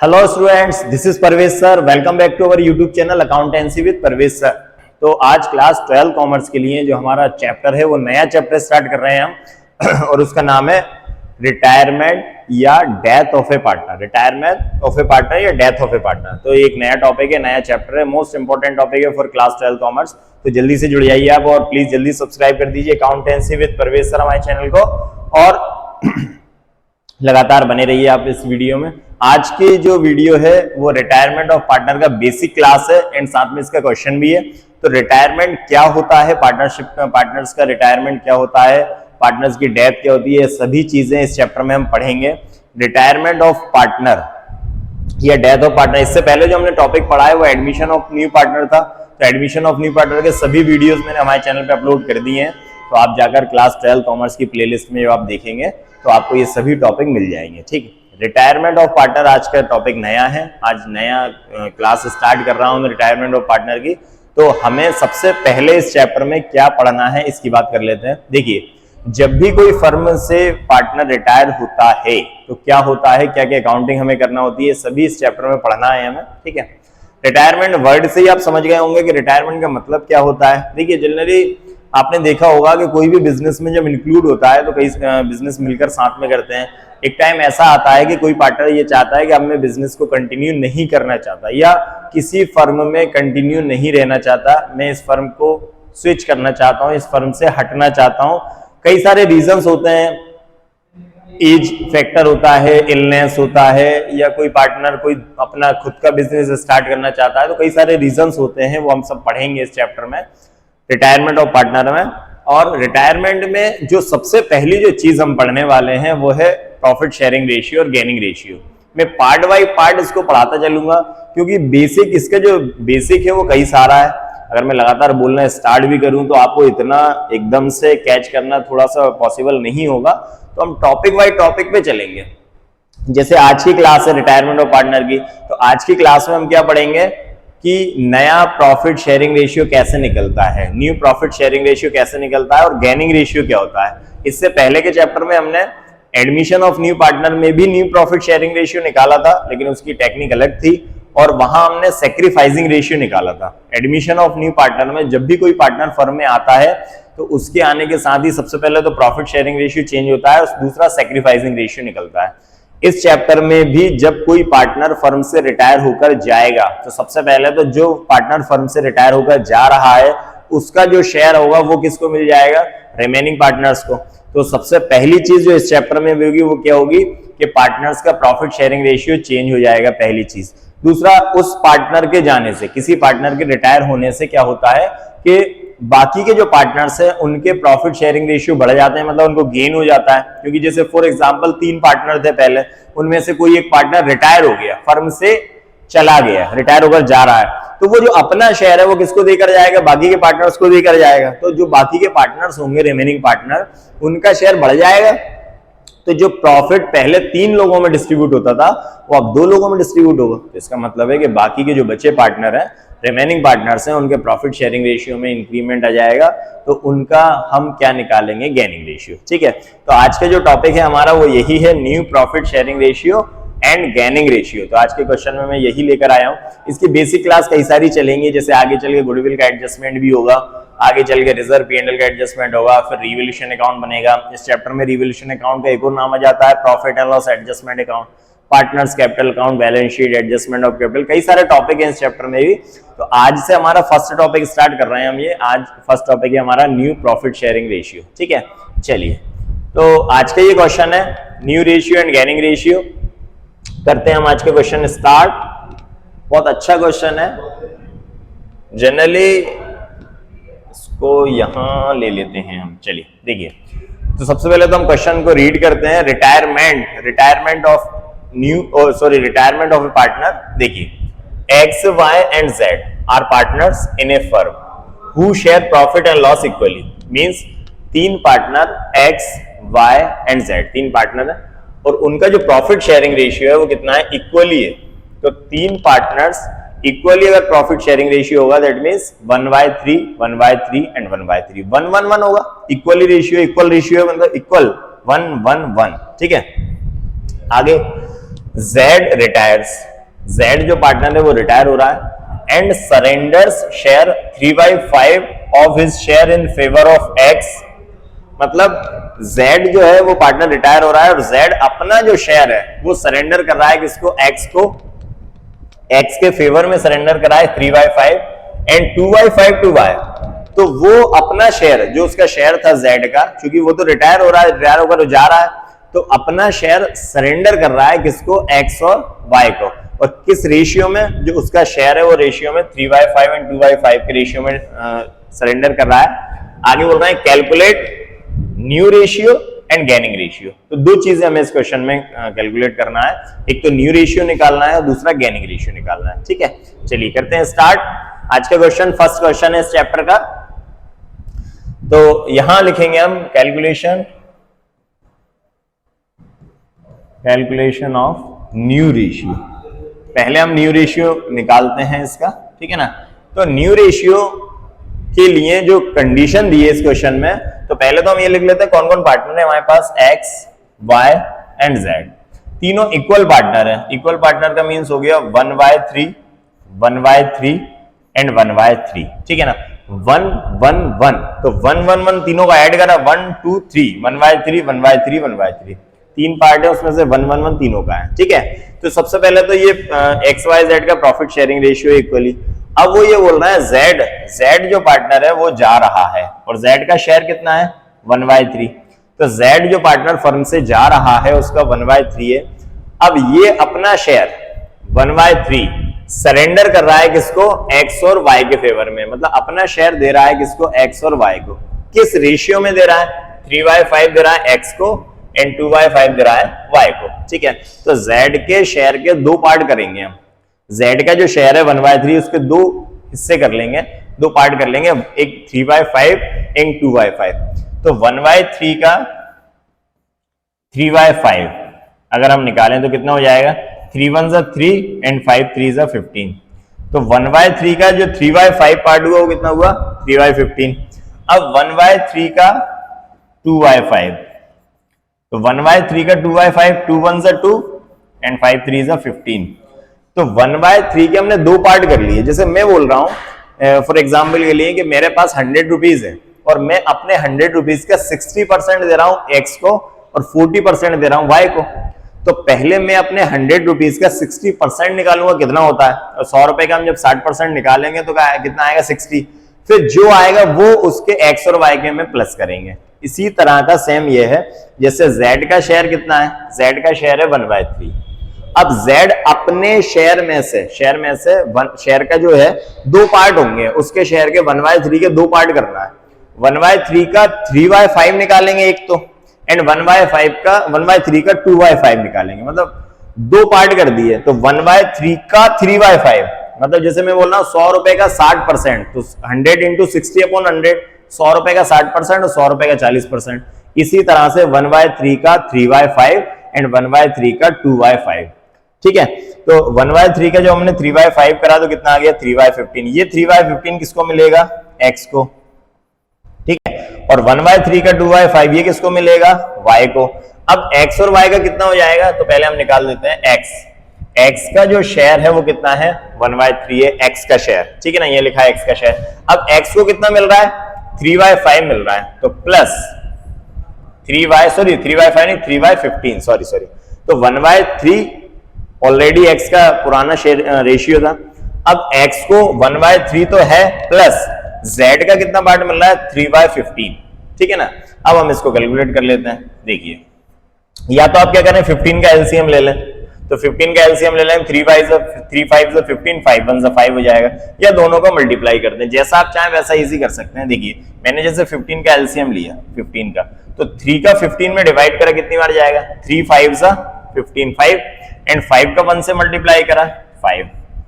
Hello students, this is Parvez sir. Welcome back to our YouTube channel accountancy with Parvez sir. तो आज class 12 commerce के लिए जो हमारा चैप्टर है वो नया चैप्टर स्टार्ट कर रहे हैं हम और उसका नाम है रिटायरमेंट या death of A partner. Retirement of A partner या डेथ ऑफ ए पार्टनर। तो एक नया टॉपिक है, नया चैप्टर है, मोस्ट इंपॉर्टेंट टॉपिक है फॉर क्लास 12 कॉमर्स। तो जल्दी से जुड़ जाइए आप और प्लीज जल्दी सब्सक्राइब कर दीजिए अकाउंटेंसी विद परवेज सर हमारे चैनल को और लगातार बने रहिए आप इस वीडियो में। आज की जो वीडियो है वो रिटायरमेंट ऑफ पार्टनर का बेसिक क्लास है एंड साथ में इसका क्वेश्चन भी है। तो रिटायरमेंट क्या होता है, पार्टनरशिप में पार्टनर्स का रिटायरमेंट क्या होता है, पार्टनर्स की डेथ क्या होती है, सभी चीजें इस चैप्टर में हम पढ़ेंगे। रिटायरमेंट ऑफ पार्टनर या डेथ ऑफ पार्टनर, इससे पहले जो हमने टॉपिक पढ़ा है वो एडमिशन ऑफ न्यू पार्टनर था। तो एडमिशन ऑफ न्यू पार्टनर के सभी वीडियोज मैंने हमारे चैनल पे अपलोड कर दिए हैं। तो आप जाकर क्लास 12 कॉमर्स की प्लेलिस्ट में जो आप देखेंगे तो आपको ये सभी टॉपिक मिल जाएंगे। ठीक है, रिटायरमेंट ऑफ पार्टनर आज का टॉपिक नया है। आज नया क्लास स्टार्ट कर रहा हूं मैं रिटायरमेंट ऑफ पार्टनर की। तो हमें सबसे पहले इस चैप्टर में क्या पढ़ना है इसकी बात कर लेते हैं। देखिए, जब भी कोई फर्म से पार्टनर रिटायर होता है तो क्या होता है, क्या क्या अकाउंटिंग हमें करना होती है, सभी इस चैप्टर में पढ़ना है हमें। ठीक है, रिटायरमेंट वर्ड से ही आप समझ गए होंगे कि रिटायरमेंट का मतलब क्या होता है। देखिए, जनरली आपने देखा होगा कि कोई भी बिजनेस में जब इंक्लूड होता है तो कई बिजनेस मिलकर साथ में करते हैं। एक टाइम ऐसा आता है कि कोई पार्टनर ये चाहता है कि अब मैं बिजनेस को कंटिन्यू नहीं करना चाहता या किसी फर्म में कंटिन्यू नहीं रहना चाहता, मैं इस फर्म को स्विच करना चाहता हूं, इस फर्म से हटना चाहता हूं। कई सारे रीजंस होते हैं, एज फैक्टर होता है, इलनेस होता है, या कोई पार्टनर कोई अपना खुद का बिजनेस स्टार्ट करना चाहता है। तो कई सारे रीजंस होते हैं, वो हम सब पढ़ेंगे इस चैप्टर में रिटायरमेंट ऑफ पार्टनर में। और रिटायरमेंट में जो सबसे पहली जो चीज हम पढ़ने वाले हैं वो है प्रॉफिट शेयरिंग रेशियो और गेनिंग रेशियो। मैं पार्ट बाय पार्ट इसको पढ़ाता चलूंगा क्योंकि बेसिक, इसका जो बेसिक है वो कई सारा है। अगर मैं लगातार बोलना स्टार्ट भी करूं तो आपको इतना एकदम से कैच करना थोड़ा सा पॉसिबल नहीं होगा। तो हम टॉपिक बाय टॉपिक पे चलेंगे। जैसे आज की क्लास है रिटायरमेंट ऑफ पार्टनर की, तो आज की क्लास में हम क्या पढ़ेंगे कि नया प्रॉफिट शेयरिंग रेशियो कैसे निकलता है, न्यू प्रॉफिट शेयरिंग रेशियो कैसे निकलता है और गेनिंग रेशियो क्या होता है। इससे पहले के चैप्टर में हमने एडमिशन ऑफ न्यू पार्टनर में भी न्यू प्रॉफिट शेयरिंग रेशियो निकाला था, लेकिन उसकी टेक्निक अलग थी और वहां हमने सैक्रिफाइसिंग रेशियो निकाला था। एडमिशन ऑफ न्यू पार्टनर में जब भी कोई पार्टनर फर्म में आता है तो उसके आने के साथ ही सबसे पहले तो प्रॉफिट शेयरिंग रेशियो चेंज होता है और दूसरा सैक्रिफाइसिंग रेशियो निकलता है। इस चैप्टर में भी जब कोई पार्टनर फर्म से रिटायर होकर जाएगा तो सबसे पहले तो जो पार्टनर फर्म से रिटायर होकर जा रहा है उसका जो शेयर होगा वो किसको मिल जाएगा, रिमेनिंग पार्टनर्स को। तो सबसे पहली चीज जो इस चैप्टर में होगी वो क्या होगी कि पार्टनर्स का प्रॉफिट शेयरिंग रेशियो चेंज हो जाएगा, पहली चीज। दूसरा, उस पार्टनर के जाने से, किसी पार्टनर के रिटायर होने से क्या होता है कि बाकी के जो पार्टनर्स हैं उनके प्रॉफिट शेयरिंग रेशियो बढ़ जाते हैं, मतलब उनको गेन हो जाता है। क्योंकि जैसे फॉर एग्जांपल 3 पार्टनर थे पहले, उनमें से कोई एक पार्टनर रिटायर हो गया, फर्म से चला गया, रिटायर होकर जा रहा है, तो वो जो अपना शेयर है वो किसको देकर जाएगा, बाकी के पार्टनर्स को देकर जाएगा। तो जो बाकी के पार्टनर्स होंगे, रिमेनिंग पार्टनर, उनका शेयर बढ़ जाएगा। तो जो प्रॉफिट पहले 3 लोगों में डिस्ट्रीब्यूट होता था वो अब 2 लोगों में डिस्ट्रीब्यूट होगा। तो इसका मतलब है कि बाकी के जो बचे पार्टनर हैं, रिमेनिंग पार्टनर्स हैं, उनके प्रॉफिट शेयरिंग रेशियो में इंक्रीमेंट आ जाएगा। तो उनका हम क्या निकालेंगे, गेनिंग रेशियो। ठीक है, तो आज का जो टॉपिक है हमारा वो यही है, new profit sharing ratio and gaining ratio. तो आज के क्वेश्चन में मैं यही लेकर आया हूं। इसकी बेसिक क्लास कई सारी चलेंगी, जैसे आगे चल के गुडविल का एडजस्टमेंट भी होगा, आगे चल के रिजर्व P&L का एडजस्टमेंट होगा, फिर रिवैल्यूएशन अकाउंट बनेगा। इस चैप्टर में रिवैल्यूएशन अकाउंट का एक और नाम आ जाता है profit and loss adjustment account, partners capital account, balance sheet, adjustment of capital, कई सारे टॉपिक हैं इस चैप्टर में भी। तो आज से हमारा फर्स्ट टॉपिक स्टार्ट कर रहे हैं हम। ये आज फर्स्ट टॉपिक है हमारा न्यू प्रॉफिट शेयरिंग रेशियो। ठीक है, चलिए, तो आज का ये क्वेश्चन है new ratio and gaining ratio. करते हैं हम आज का क्वेश्चन स्टार्ट। बहुत अच्छा क्वेश्चन है, जनरली इसको यहां ले लेते हैं हम। चलिए देखिए, तो सबसे पहले तो हम क्वेश्चन को रीड करते हैं। Retirement of retirement of A partner. देखिए, X, Y and Z are partners in a firm who share profit and loss equally. Means 3 partner X, Y and Z, 3 partner है और उनका जो प्रॉफिट शेयरिंग रेशियो है वो कितना है, equally है। तो 3 पार्टनर्स इक्वली अगर प्रॉफिट शेयरिंग रेशियो होगा दैट मींस 1/3, 1/3 एंड 1/3, 1/1 होगा। इक्वली रेशियो, इक्वल रेशियो मतलब इक्वल 1/1/1। ठीक है, आगे Z रिटायर्स, Z जो पार्टनर है वो रिटायर हो रहा है and surrenders share 3/5 of his share in favour of X। मतलब Z जो है वो पार्टनर रिटायर हो रहा है और Z अपना जो शेयर है वो सरेंडर कर रहा है किसको, X को, X के फेवर में सरेंडर कर रहा है 3/5 एंड 2/5 टू Y। तो वो अपना शेयर जो उसका शेयर था Z का, क्योंकि वो तो रिटायर हो रहा है, रिटायर होकर जा रहा है, तो अपना शेयर सरेंडर कर रहा है किसको, X और Y को। और किस रेशियो में, जो उसका शेयर है वो रेशियो में 3/5 एंड 2/5 के रेशियो में सरेंडर कर रहा है। आगे बोल रहा है calculate new ratio and gaining ratio. तो दो चीजें हमें इस क्वेश्चन में कैलकुलेट करना है, एक तो न्यू रेशियो निकालना है और दूसरा गेनिंग रेशियो निकालना है। ठीक है, चलिए करते हैं स्टार्ट। आज का क्वेश्चन फर्स्ट क्वेश्चन है इस चैप्टर का। तो यहां लिखेंगे हम कैलकुलेशन ऑफ न्यू रेशियो। पहले हम न्यू रेशियो निकालते हैं इसका, ठीक है ना। तो न्यू रेशियो के लिए जो कंडीशन दी है इस क्वेश्चन में, तो पहले तो हम ये लिख लेते हैं कौन कौन पार्टनर है हमारे पास, X, Y एंड Z। तीनों इक्वल पार्टनर है। इक्वल पार्टनर का मीन्स हो गया 1/3, 1/3 एंड 1/3, ठीक है ना। 1 1 1, तो 1 1 1 तीनों का ऐड करा 1 2 3, 1/3 1/3 1/3, तीन पार्ट है उसमें से 1 1 1 तीनों का है, ठीक है। तो सबसे पहले तो ये XYZ का प्रॉफिट शेयरिंग रेशियो इक्वली। अब वो ये बोल रहा है Z जो पार्टनर है वो जा रहा है और Z का शेयर कितना है, 1/3। तो Z जो पार्टनर फर्म से जा रहा है उसका 1/3 है। अब ये अपना शेयर 1/3 सरेंडर कर रहा है किसको, X और Y के फेवर में। मतलब अपना शेयर दे रहा है किसको, X और Y को। किस रेशियो में दे रहा है, 3/5 दे रहा है X को एंड 2/5 दे रहा है Y को, ठीक है। तो Z के शेयर के दो पार्ट करेंगे हम। Z का जो शेयर है 1/3 उसके दो हिस्से कर लेंगे, दो पार्ट कर लेंगे, एक 3/5 एंड 2/5। तो 1/3 का 3/5 अगर हम निकालें तो कितना हो जाएगा, 3 1 जा 3 एंड 5 3 जा 15। तो 1/3 का जो 3/5 पार्ट हुआ वो कितना हुआ, 3/15। अब 1/3 का 2/5, तो 1/3 का 2/5, 2 1 जा 2 एंड 5 3 जा 15। तो 1/3 के हमने दो पार्ट कर लिए। जैसे मैं बोल रहा हूं फॉर एग्जाम्पल के लिए कि मेरे पास 100 रुपीज है और मैं अपने 100 रुपीज का 60% दे रहा हूं X को और 40% दे रहा हूं Y को। तो पहले मैं अपने 100 रुपीज का 60% निकालूंगा, कितना होता है, और 100 रुपए का हम जब 60% निकालेंगे तो कितना आएगा, 60। फिर जो आएगा वो उसके X और Y के में प्लस करेंगे। इसी तरह का सेम ये है, जैसे Z का शेयर कितना है, Z का शेयर है 1/3। अब Z अपने शेयर में से शेयर का जो है दो पार्ट होंगे, उसके शेयर के 1/3 के दो पार्ट करना है। 1/3 का 3/5 निकालेंगे एक तो, एंड 1/3 का 2/5 निकालेंगे। मतलब दो पार्ट कर दिए। तो 1/3 का 3/5, मतलब जैसे मैं बोल रहा हूं 100 रुपए का 60%, तो 100 इंटू 60/100, 100 रुपए का 60% और 100 रुपए का 40%। इसी तरह से 1/3 का 3/5 एंड 1/3 का 2/5, ठीक है। तो 1/3 का जो हमने 3/5 करा तो कितना आ गया, 3/15। ये 3/15 किसको मिलेगा, X को, ठीक है। और 1/3 का 2/5 ये किसको मिलेगा, Y को। अब X और Y का कितना हो जाएगा, तो पहले हम निकाल देते हैं X का जो शेयर है वो कितना है, 1/3 है X का शेयर, ठीक है ना। ये लिखा है X का शेयर। अब X को कितना मिल रहा है, 3/5 मिल रहा है, तो प्लस 3/5 नहीं 3/15, सॉरी। तो 1/3 ऑलरेडी X का पुराना शेयर रेशियो था। अब X को 1/3 तो है, प्लस Z का कितना पार्ट मिल रहा है, 3/15, ठीक है ना। अब हम इसको कैलकुलेट कर लेते हैं। देखिए, या तो आप क्या करें, 15 का एलसीएम ले लें। तो 15 का एलसीएम ले लें, 3 5 जा 15, 5 1 जा 5 हो जाएगा, या दोनों को मल्टीप्लाई कर दें, जैसा आप चाहें वैसा इजी कर सकते हैं। देखिए, मैंने जैसे 15 का एलसीएम लिया 15 का, तो 3 का 15 में डिवाइड करा कितनी बार जाएगा, 3 5 जा 15, 5 एंड 5 का 1 से मल्टीप्लाई करा 5,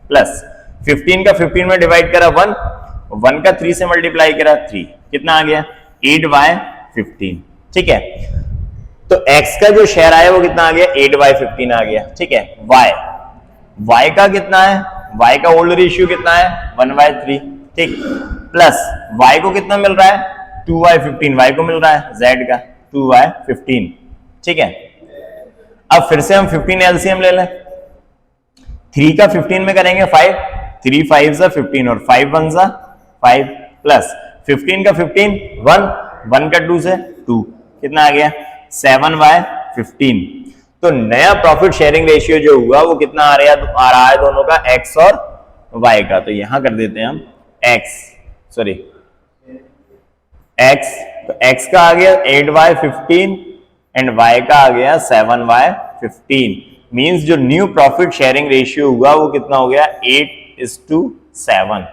प्लस 15 का 15 में डिवाइड करा 1 का 3 से मल्टीप्लाई करा 3, कितना आ गया, 8/15, ठीक है। तो X का जो शेयर आया वो कितना आ गया, 8/15 आ गया, ठीक है। Y का कितना है, Y का ओल्ड रेशियो कितना है, 1/3, ठीक, प्लस Y को कितना मिल रहा है, 2/15, Y को मिल रहा है Z का 2/15, ठीक है। अब फिर से हम 15 एलसीएम ले लें। 3 का 15 में करेंगे 5, 3 5 जा 15 और 5 1 जा 5 प्लस 15 का 15 1, 1 का 2 से 2, कितना आ गया 7/15। तो नया प्रॉफिट शेयरिंग रेशियो जो हुआ वो कितना आ रहा है दोनों का, x और y का। तो यहां कर देते हैं हम x, तो x का आ गया 8/15 एंड y का आ गया 7/15। मींस जो न्यू प्रॉफिट शेयरिंग रेशियो हुआ वो कितना हो गया 8:7।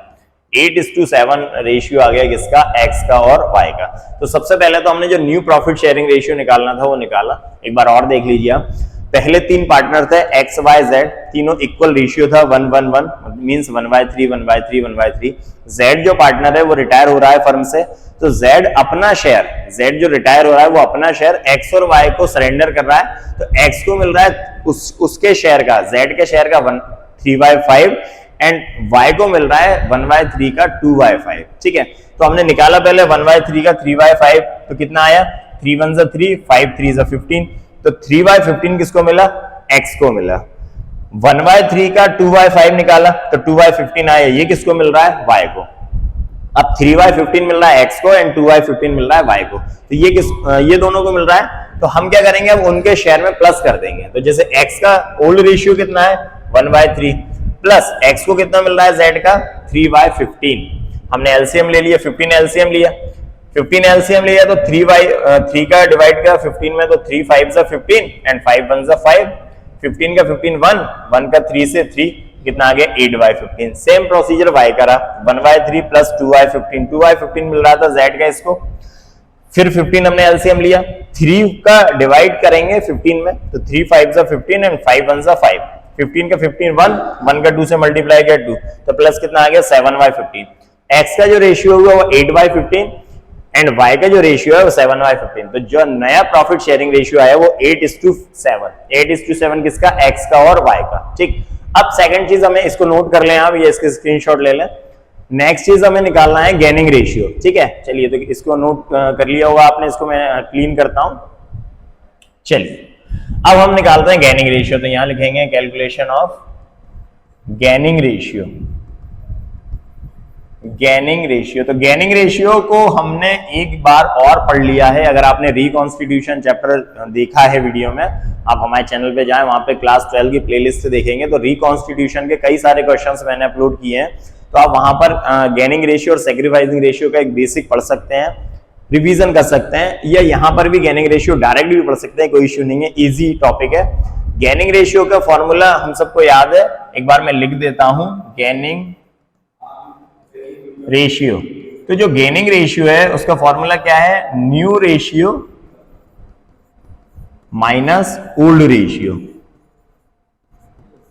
8:7 रेशियो आ गया किसका, x का और y का। तो सबसे पहले तो हमने जो न्यू प्रॉफिट शेयरिंग रेशियो निकालना था वो निकाला। एक बार और देख लीजिए आप, पहले 3 पार्टनर थे x y z, तीनों इक्वल रेशियो था 1:1:1, मींस 1/3 1/3 1/3। z जो पार्टनर है वो रिटायर हो रहा है फर्म से, तो z अपना शेयर, z जो रिटायर हो रहा है वो अपना शेयर x और y को सरेंडर कर रहा है। तो x को मिल रहा है उसके शेयर का, z के शेयर का 3/5 एंड y को मिल रहा है 1/3 का 2/5। ठीक है, तो हमने निकाला पहले 1/3 का 3/5, तो कितना आया 3 1 जा 3, 5 3 जा 15। तो 3/15 किसको मिला, x को मिला। 1/3 का 2/5 निकाला तो 2/15 आया, ये किसको मिल रहा है, y को। अब 3/15 मिल रहा है x को एंड 2/15 मिल रहा है y को, तो ये दोनों को मिल रहा है। तो हम क्या करेंगे, अब उनके शेयर में प्लस कर देंगे। तो जैसे x का ओल्ड रेशियो कितना है 1/3 प्लस x को कितना मिल रहा है z का 3/15। हमने एलसीएम ले लिया, 15 एलसीएम लिया, 15 एलसीएम लिया तो 3 का डिवाइड किया 15 में, तो 3 5 जा 15 एंड 5 1 जा 5, 15 का 15 1 का 3 से 3, कितना आ गया 8/15। सेम प्रोसीजर y करा, 1/3 प्लस 2/15, 2/15 मिल रहा था z का इसको। फिर 15 हमने एलसीएम लिया, 3 का डिवाइड करेंगे 15 में, तो 3 5 जा 15 एंड 5 1 जा 5, 15 का 15 1 का 2 से मल्टीप्लाई किया 2, तो प्लस कितना आ गया 7/15। x का जो रेशियो हुआ वो 8/15 एंड y का जो रेशियो है वो 7/15। तो जो नया प्रॉफिट शेयरिंग रेशियो आया वो 8:7, 8:7 किसका, x का और y का। ठीक, अब सेकंड चीज हमें इसको नोट कर लें आप, ये इसके स्क्रीनशॉट ले लें। नेक्स्ट चीज हमें निकालना है गेनिंग रेशियो। ठीक है, चलिए तो इसको नोट कर लिया होगा आपने, इसको मैं क्लीन करता हूं। चलिए अब हम निकालते हैं गेनिंग रेशियो। तो यहां लिखेंगे calculation of gaining ratio. Gaining ratio, तो गेनिंग रेशियो को हमने एक बार और पढ़ लिया है। अगर आपने रिकॉन्स्टिट्यूशन चैप्टर देखा है वीडियो में, आप हमारे चैनल पे जाएं, वहां पे क्लास 12 की प्लेलिस्ट देखेंगे तो रिकॉन्स्टिट्यूशन के कई सारे क्वेश्चंस मैंने अपलोड किए हैं। तो आप वहां पर गेनिंग रेशियो और सैक्रिफाइसिंग रेशियो का एक बेसिक पढ़ सकते हैं, रिवीजन कर सकते हैं, या यहाँ पर भी गेनिंग रेशियो डायरेक्ट भी पढ़ सकते हैं, कोई इश्यू नहीं है, इजी टॉपिक है। गेनिंग रेशियो का फॉर्मूला हम सबको याद है, एक बार मैं लिख देता हूं, गेनिंग रेशियो। तो जो गेनिंग रेशियो है उसका फॉर्मूला क्या है, new ratio minus old ratio.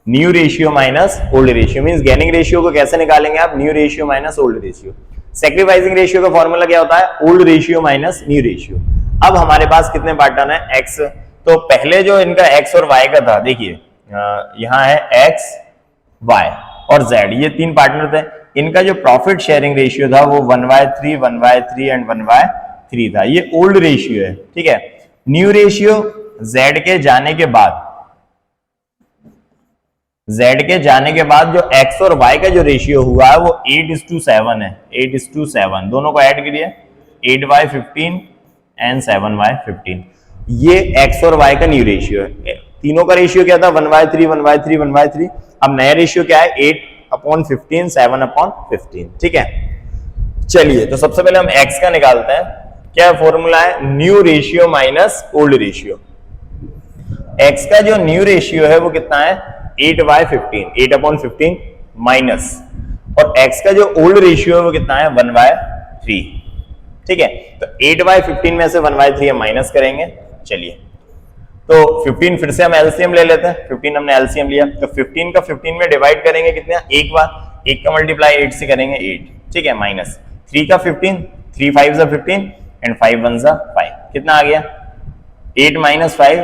New ratio minus old ratio means gaining ratio को कैसे निकालेंगे आप, new ratio minus old ratio. Sacrificing ratio का फॉर्मूला क्या होता है, old ratio minus new ratio. अब हमारे पास कितने पार्टनर है, x। तो पहले जो इनका x और y का था, देखिए यहां है x, y और z, ये 3 पार्टनर थे। इनका जो प्रॉफिट शेयरिंग रेशियो था वो 1/3 1/3 एंड 1/3 था। ये ओल्ड रेशियो है। ठीक है, न्यू रेशियो z के जाने के बाद, z के जाने के बाद जो x और y का जो रेशियो हुआ है वो 8:7 है। 8:7 दोनों को ऐड करिए, 8/15 एंड 7/15। ये x और y का न्यू रेशियो है। तीनों का रेशियो क्या था, 1/3 1/3 1/3। अब नया रेशियो क्या है, 8/15 7/15। ठीक है, चलिए तो सबसे पहले हम x का निकालते हैं। क्या फॉर्मूला है, new ratio minus old ratio. x का जो न्यू रेशियो है वो कितना है 8/15, 8/15 माइनस, और x का जो ओल्ड रेशियो है वो कितना है 1/3। ठीक है, तो 8/15 में से 1/3 हम माइनस करेंगे। चलिए तो 15 फिर से हम एलसीएम ले लेते हैं। 15 हमने एलसीएम लिया, तो 15 का 15 में डिवाइड करेंगे कितने, एक बार, 1 का मल्टीप्लाई 8 से करेंगे 8। ठीक है, माइनस 3 का 15, 3 5 जा 15 एंड 5 1 जा 5, कितना आ गया 8 - 5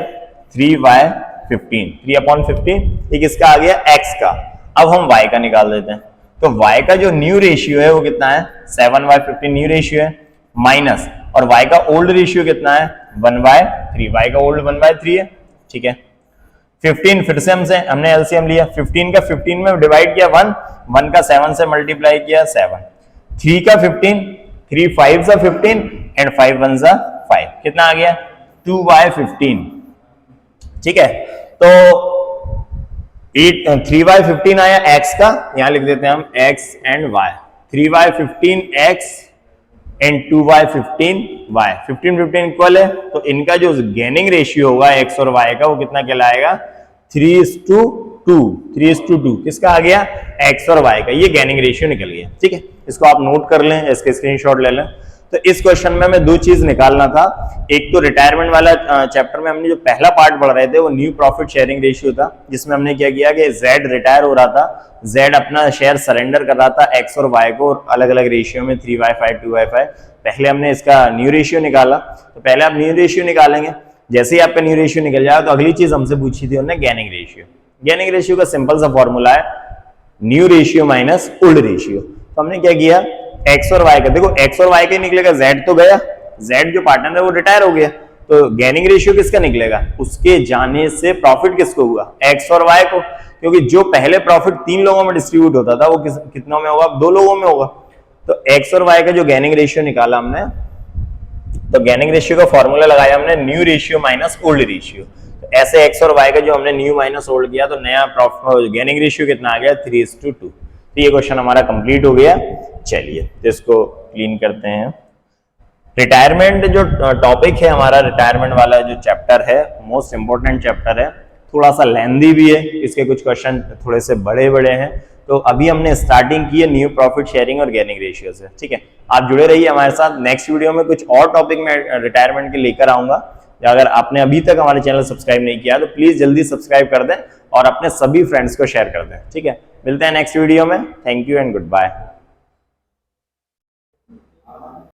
3/15, 3/15। ये किसका आ गया, x का। अब हम y का निकाल देते हैं। तो y का जो न्यू रेशियो है वो कितना है 7/15 न्यू रेशियो है, माइनस, और y का ओल्ड रेशियो कितना है 1/3। y का ओल्ड 1/3 है। ठीक है, 15 फिर से हमने एलसीएम लिया, 15 का 15 में डिवाइड किया 1, 1 का 7 से मल्टीप्लाई किया 7, 3 का 15, 3 5 सा 15 एंड 5 1 सा 5, कितना आ गया 2/15। ठीक है, तो 3/15 आया x का, यहां लिख देते हैं हम x and y, 3/15 x and 2/15 y, 15 15 equal है, तो इनका जो गेनिंग रेशियो होगा x और y का वो कितना कहलाएगा 3:2, किसका आ गया x और y का, ये गेनिंग रेशियो निकल गया। ठीक है, इसको आप नोट कर लें, इसके स्क्रीनशॉट ले लें। तो इस क्वेश्चन में हमें दो चीज निकालना था, एक तो रिटायरमेंट वाला चैप्टर में हमने जो पहला पार्ट पढ़ रहे थे वो न्यू प्रॉफिट शेयरिंग रेशियो था, जिसमें हमने क्या किया कि Z रिटायर हो रहा था, Z अपना शेयर सरेंडर कर रहा था X और Y को अलग अलग रेशियो में 3/5 2/5। पहले हमने इसका न्यू रेशियो निकाला, तो पहले आप न्यू रेशियो निकालेंगे, जैसे ही आपका न्यू रेशियो निकल जाएगा तो अगली चीज हमसे पूछी थी उन्होंने गेनिंग रेशियो। गेनिंग रेशियो का सिंपल सा फॉर्मूला है new ratio minus old ratio. तो हमने क्या किया x और y का, देखो x और y का ही निकलेगा, z तो गया, z जो पार्टनर है वो रिटायर हो गया, तो गेनिंग रेशियो किसका निकलेगा, उसके जाने से प्रॉफिट किसको हुआ x और y को, क्योंकि जो पहले प्रॉफिट 3 लोगों में डिस्ट्रीब्यूट होता था वो कितनों में होगा, 2 लोगों में होगा। तो x और y का जो गेनिंग रेशियो निकाला हमने, तो गेनिंग रेशियो का फॉर्मूला लगाया हमने new ratio minus old ratio. तो ऐसे x और y का जो हमने न्यू माइनस ओल्ड किया तो नया गेनिंग रेशियो कितना आ गया 3:2। तो ये क्वेश्चन हमारा कंप्लीट हो गया। चलिए इसको क्लीन करते हैं। रिटायरमेंट जो टॉपिक है हमारा, रिटायरमेंट वाला जो चैप्टर है मोस्ट इंपोर्टेंट चैप्टर है, थोड़ा सा लेंदी भी है, इसके कुछ क्वेश्चन थोड़े से बड़े बड़े हैं। तो अभी हमने स्टार्टिंग की है न्यू प्रॉफिट शेयरिंग और गेनिंग रेशियो से। ठीक है, आप जुड़े रहिए हमारे साथ, नेक्स्ट वीडियो में कुछ और टॉपिक में रिटायरमेंट के लेकर आऊंगा। अगर आपने अभी तक हमारे चैनल सब्सक्राइब नहीं किया तो प्लीज जल्दी सब्सक्राइब कर दें और अपने सभी फ्रेंड्स को शेयर कर दें। ठीक है, मिलते हैं नेक्स्ट वीडियो में। Thank you and good bye.